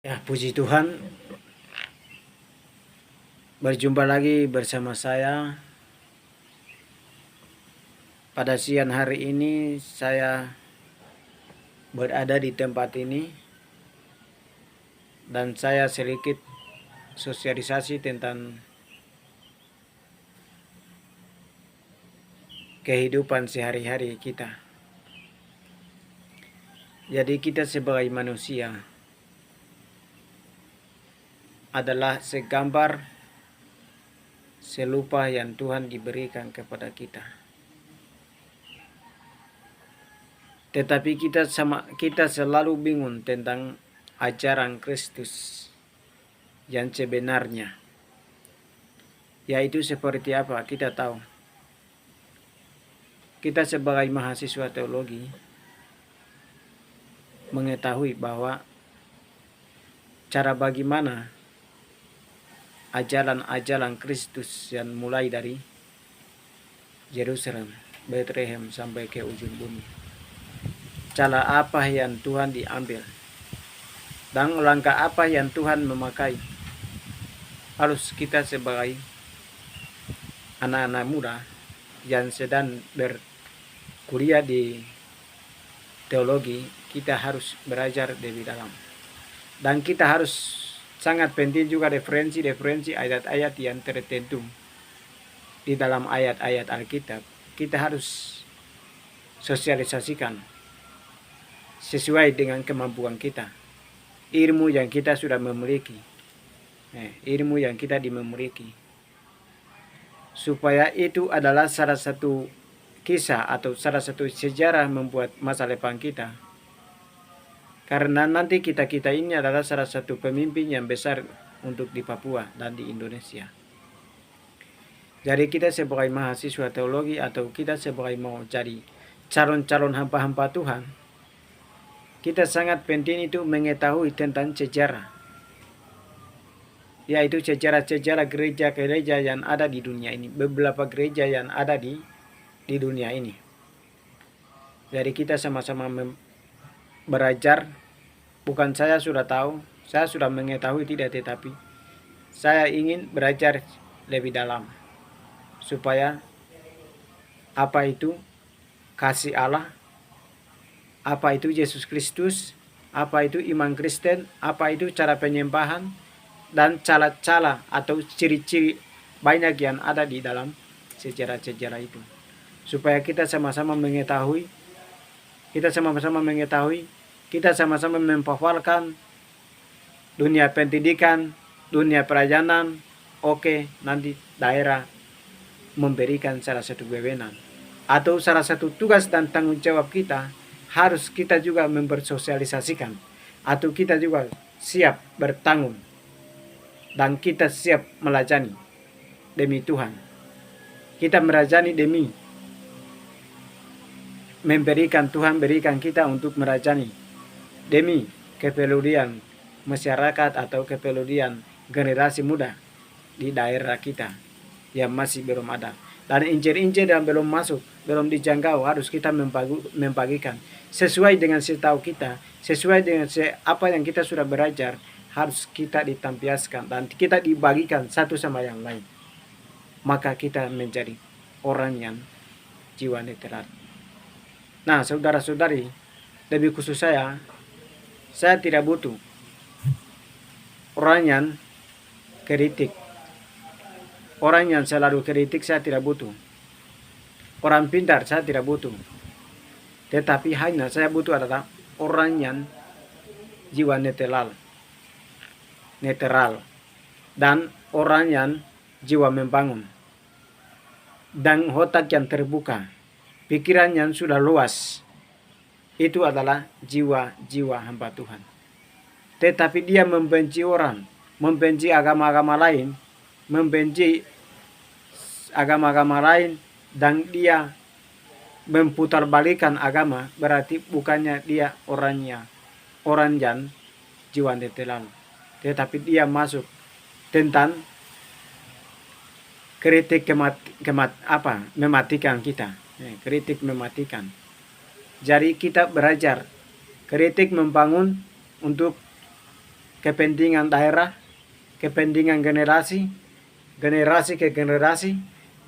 Ya, puji Tuhan, berjumpa lagi bersama saya. Pada siang hari ini saya berada di tempat ini dan saya sedikit sosialisasi tentang kehidupan sehari-hari kita. Jadi kita sebagai manusia adalah segambar serupa yang Tuhan diberikan kepada kita. Tetapi kita selalu bingung tentang ajaran Kristus yang sebenarnya. Yaitu seperti apa kita tahu. Kita sebagai mahasiswa teologi mengetahui bahwa cara bagaimana ajaran Kristus yang mulai dari Yerusalem, Bethlehem sampai ke ujung bumi. Cara apa yang Tuhan diambil dan langkah apa yang Tuhan memakai. Harus kita sebagai anak-anak muda yang sedang berkuliah di teologi, kita harus belajar lebih dalam. Dan kita harus sangat penting juga referensi ayat-ayat yang tertentu di dalam ayat-ayat Alkitab. Kita harus sosialisasikan sesuai dengan kemampuan kita, ilmu yang kita sudah memiliki, ilmu yang kita dimiliki, supaya itu adalah salah satu kisah atau salah satu sejarah membuat masa depan kita. Karena nanti kita ini adalah salah satu pemimpin yang besar untuk di Papua dan di Indonesia. Jadi kita sebagai mahasiswa teologi atau kita sebagai mau jadi calon-calon hamba-hamba Tuhan, kita sangat penting itu mengetahui tentang sejarah. Yaitu sejarah-sejarah gereja-gereja yang ada di dunia ini. Beberapa gereja yang ada di dunia ini. Jadi kita sama-sama belajar. Bukan saya sudah tahu, saya sudah mengetahui tidak, tetapi saya ingin belajar lebih dalam. Supaya apa itu kasih Allah, apa itu Yesus Kristus, apa itu iman Kristen, apa itu cara penyembahan, dan cara-cara atau ciri-ciri banyak yang ada di dalam sejarah-sejarah itu. Supaya kita sama-sama mengetahui, kita sama-sama memfafalkan dunia pendidikan, dunia pelayanan. Oke, nanti daerah memberikan salah satu wewenang atau salah satu tugas dan tanggung jawab kita, harus kita juga membersosialisasikan atau kita juga siap bertanggung dan kita siap melayani demi Tuhan. Kita melayani demi memberikan Tuhan berikan kita untuk melayani demi kepedulian masyarakat atau kepedulian generasi muda di daerah kita yang masih belum ada. Dan injil-injil yang belum masuk, belum dijangkau, harus kita membagikan sesuai dengan setahu kita, sesuai dengan apa yang kita sudah belajar, harus kita ditampiaskan dan kita dibagikan satu sama yang lain. Maka kita menjadi orang yang jiwa netral. Nah, saudara-saudari, lebih khusus saya tidak butuh orang yang kritik. Orang yang selalu kritik saya tidak butuh. Orang pintar saya tidak butuh. Tetapi hanya saya butuh adalah orang yang jiwa netral. Dan orang yang jiwa membangun. Dan otak yang terbuka. Pikiran yang sudah luas. Itu adalah jiwa-jiwa hamba Tuhan. Tetapi dia membenci orang, membenci agama-agama lain, dan dia memutarbalikan agama, berarti bukannya dia orang yang jiwa netral, tetapi dia masuk tentang kritik mematikan kita, kritik mematikan. Jadi kita belajar kritik membangun untuk kepentingan daerah, kepentingan generasi ke generasi,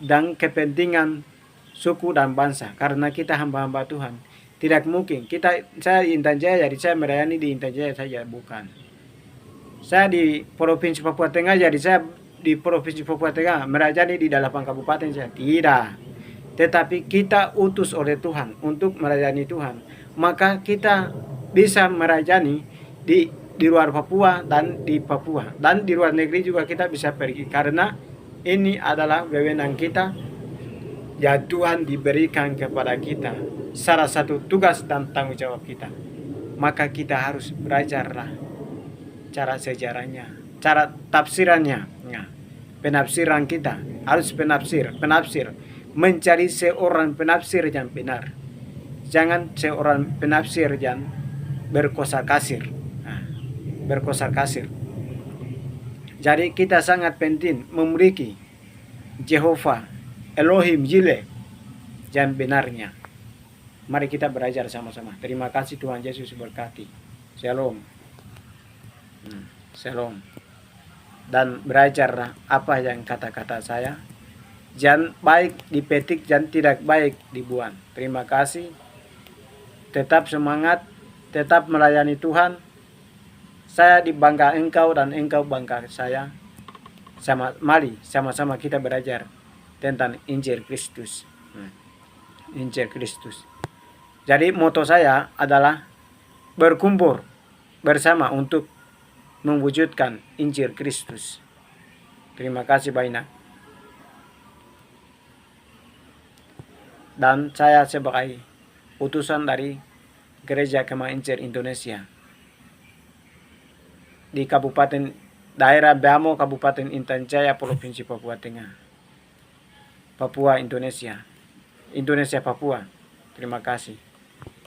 dan kepentingan suku dan bangsa. Karena kita hamba-hamba Tuhan. Tidak mungkin saya di Intan Jaya jadi saya melayani di Intan Jaya saja, bukan. Saya di Provinsi Papua Tengah jadi saya di Provinsi Papua Tengah melayani di 8 kabupaten saja. Tidak. Tetapi kita utus oleh Tuhan untuk melayani Tuhan. Maka kita bisa melayani di luar Papua dan di Papua. Dan di luar negeri juga kita bisa pergi. Karena ini adalah wewenang kita. Ya Tuhan diberikan kepada kita. Salah satu tugas dan tanggung jawab kita. Maka kita harus belajarlah cara sejarahnya, cara tafsirannya. Nah, penafsiran kita harus penafsir. Mencari seorang penafsir yang benar. Jangan seorang penafsir yang berkosa kasir. Nah, berkosa kasir. Jadi kita sangat penting memiliki Jehovah, Elohim, Yile yang benarnya. Mari kita belajar sama-sama. Terima kasih, Tuhan Yesus berkati. Shalom. Shalom. Dan belajarlah apa yang kata-kata saya. Jangan baik dipetik, jangan tidak baik dibuang. Terima kasih. Tetap semangat, tetap melayani Tuhan. Saya dibangga engkau dan engkau bangga saya. Mari sama-sama kita belajar tentang Injil Kristus. Injil Kristus. Jadi moto saya adalah berkumpul bersama untuk mewujudkan Injil Kristus. Terima kasih banyak. Dan saya sebagai utusan dari Gereja Kemah Injil Indonesia di Kabupaten Daerah Bamo, Kabupaten Intan Jaya, Provinsi Papua Tengah, Papua, Indonesia, Papua. Terima kasih.